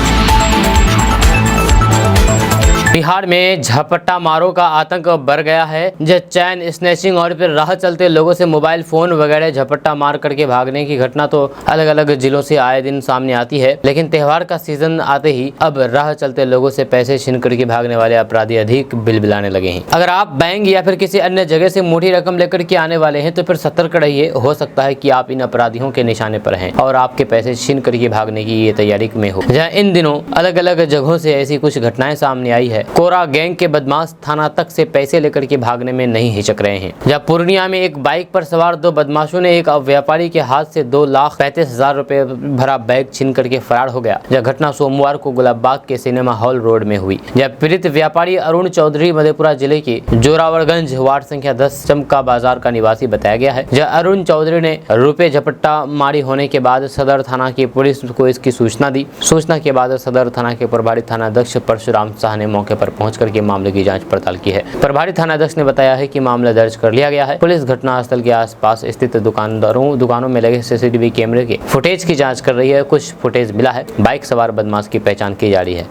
बिहार में झपट्टा मारों का आतंक बढ़ गया है। जब चैन स्नैचिंग और फिर राह चलते लोगों से मोबाइल फोन वगैरह झपट्टा मार करके भागने की घटना तो अलग अलग जिलों से आए दिन सामने आती है, लेकिन त्योहार का सीजन आते ही अब राह चलते लोगों से पैसे छीन करके भागने वाले अपराधी अधिक बिलबिलाने लगे हैं। अगर आप बैंक या फिर किसी अन्य जगह से मोटी रकम लेकर के आने वाले हैं तो फिर सतर्क रहिए। हो सकता है कि आप इन अपराधियों के निशाने पर हैं और आपके पैसे छीन करके भागने की ये तैयारी में हो। जहाँ इन दिनों अलग अलग जगहों से ऐसी कुछ घटनाएं सामने आई है। कोरा गैंग के बदमाश थाना तक से पैसे लेकर के भागने में नहीं हिचक रहे हैं। जब पूर्णिया में एक बाइक पर सवार 2 बदमाशों ने एक व्यापारी के हाथ से 2,35,000 रुपए भरा बैग छीन करके फरार हो गया। यह घटना सोमवार को गुलाबबाग के सिनेमा हॉल रोड में हुई। जब पीड़ित व्यापारी अरुण चौधरी मधेपुरा जिले के जोरावरगंज वार्ड संख्या 10 चमका बाजार का निवासी बताया गया है। जब अरुण चौधरी ने रुपए झपट्टा मारी होने के बाद सदर थाना की पुलिस को इसकी सूचना दी। सूचना के बाद सदर थाना के प्रभारी थानाध्यक्ष परशुराम शाह ने मौके पर पहुंच करके मामले की जांच पड़ताल की है। प्रभारी थानाध्यक्ष ने बताया है कि मामला दर्ज कर लिया गया है। पुलिस घटनास्थल के आसपास स्थित दुकानों में लगे CCTV कैमरे के फुटेज की जांच कर रही है। कुछ फुटेज मिला है। बाइक सवार बदमाश की पहचान की जा रही है।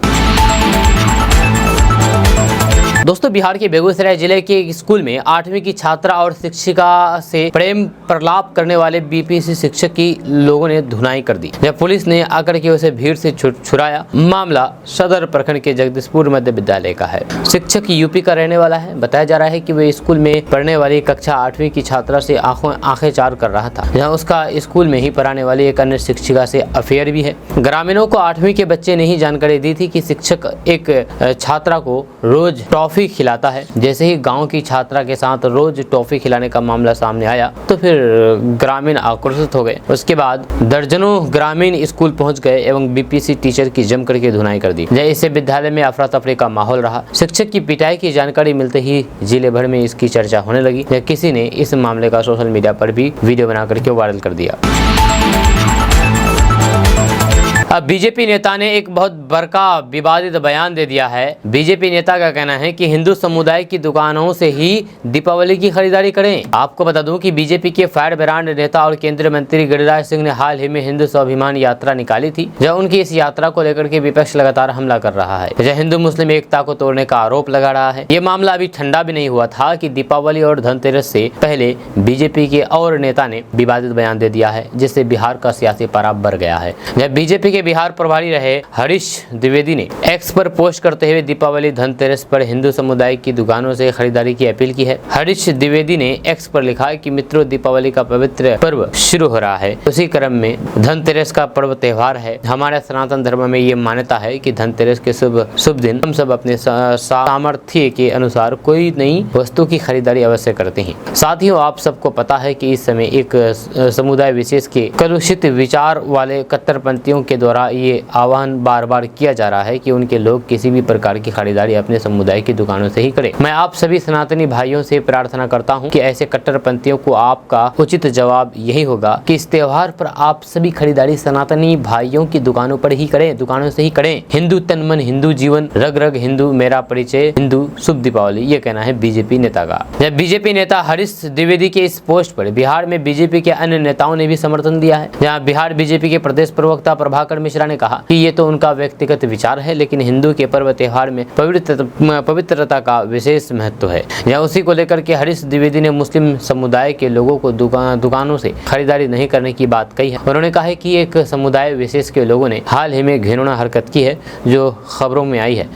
दोस्तों, बिहार के बेगूसराय जिले के एक स्कूल में 8वीं की छात्रा और शिक्षिका से प्रेम प्रलाप करने वाले BPC शिक्षक की लोगों ने धुनाई कर दी। जब पुलिस ने आकर के उसे भीड़ से छुड़ाया। मामला सदर प्रखंड के जगदीशपुर मध्य विद्यालय का है। शिक्षक UP का रहने वाला है। बताया जा रहा है कि वे स्कूल में पढ़ने वाली कक्षा 8वीं की छात्रा से आंखें चार कर रहा था। जहाँ उसका स्कूल में ही पढ़ाने वाली एक अन्य शिक्षिका से अफेयर भी है। ग्रामीणों को 8वीं के बच्चे ने ही जानकारी दी थी कि शिक्षक एक छात्रा को रोज टॉफी खिलाता है। जैसे ही गांव की छात्रा के साथ रोज टॉफी खिलाने का मामला सामने आया तो फिर ग्रामीण आक्रोशित हो गए। उसके बाद दर्जनों ग्रामीण स्कूल पहुंच गए एवं बीपीसी टीचर की जम करके धुनाई कर दी। इससे विद्यालय में अफरा तफरी का माहौल रहा। शिक्षक की पिटाई की जानकारी मिलते ही जिले भर में इसकी चर्चा होने लगी। किसी ने इस मामले का सोशल मीडिया पर भी वीडियो बना करके वायरल कर दिया। अब बीजेपी नेता ने एक बहुत बड़का विवादित बयान दे दिया है। बीजेपी नेता का कहना है कि हिंदू समुदाय की दुकानों से ही दीपावली की खरीदारी करें। आपको बता दूं कि बीजेपी के फायर ब्रांड नेता और केंद्रीय मंत्री गिरिराज सिंह ने हाल ही में हिंदू स्वाभिमान यात्रा निकाली थी। जब उनकी इस यात्रा को लेकर के विपक्ष लगातार हमला कर रहा है, जब हिंदू मुस्लिम एकता को तोड़ने का आरोप लगा रहा है। ये मामला अभी ठंडा भी नहीं हुआ था कि दीपावली और धनतेरस से पहले बीजेपी के और नेता ने विवादित बयान दे दिया है, जिससे बिहार का सियासी पारा बढ़ गया है। जब बीजेपी बिहार प्रभारी रहे हरीश द्विवेदी ने एक्स पर पोस्ट करते हुए दीपावली धनतेरस पर हिंदू समुदाय की दुकानों से खरीदारी की अपील की है। हरीश द्विवेदी ने एक्स पर लिखा है कि मित्रों, दीपावली का पवित्र पर्व शुरू हो रहा है। उसी क्रम में धनतेरस का पर्व त्योहार है। हमारे सनातन धर्म में ये मान्यता है कि धनतेरस के शुभ दिन हम सब अपने सामर्थ्य के अनुसार कोई नई वस्तु की खरीदारी अवश्य करते हैं। साथियों, आप सबको पता है कि इस समय एक समुदाय विशेष के कलुषित विचार वाले कट्टरपंथियों के द्वारा ये आह्वान बार बार किया जा रहा है कि उनके लोग किसी भी प्रकार की खरीदारी अपने समुदाय की दुकानों से ही करें। मैं आप सभी सनातनी भाइयों से प्रार्थना करता हूं कि ऐसे कट्टरपंथियों को आपका उचित जवाब यही होगा कि इस त्योहार पर आप सभी खरीदारी सनातनी भाइयों की दुकानों पर ही करें, दुकानों से ही करें। हिंदू तन मन, हिंदू जीवन, रग रग हिंदू, मेरा परिचय हिंदू, शुभ दीपावली, ये कहना है बीजेपी नेता का। बीजेपी नेता हरीश द्विवेदी के इस पोस्ट पर बिहार में बीजेपी के अन्य नेताओं ने भी समर्थन दिया है। जहाँ बिहार बीजेपी के प्रदेश प्रवक्ता प्रभाकर मिश्रा ने कहा कि ये तो उनका व्यक्तिगत विचार है, लेकिन हिंदू के पर्व त्योहार में पवित्रता का विशेष महत्व है। यहाँ उसी को लेकर के हरीश द्विवेदी ने मुस्लिम समुदाय के लोगों को दुकानों से खरीदारी नहीं करने की बात कही है। उन्होंने कहा है कि एक समुदाय विशेष के लोगों ने हाल ही में घिनौना हरकत की है, जो खबरों में आई है।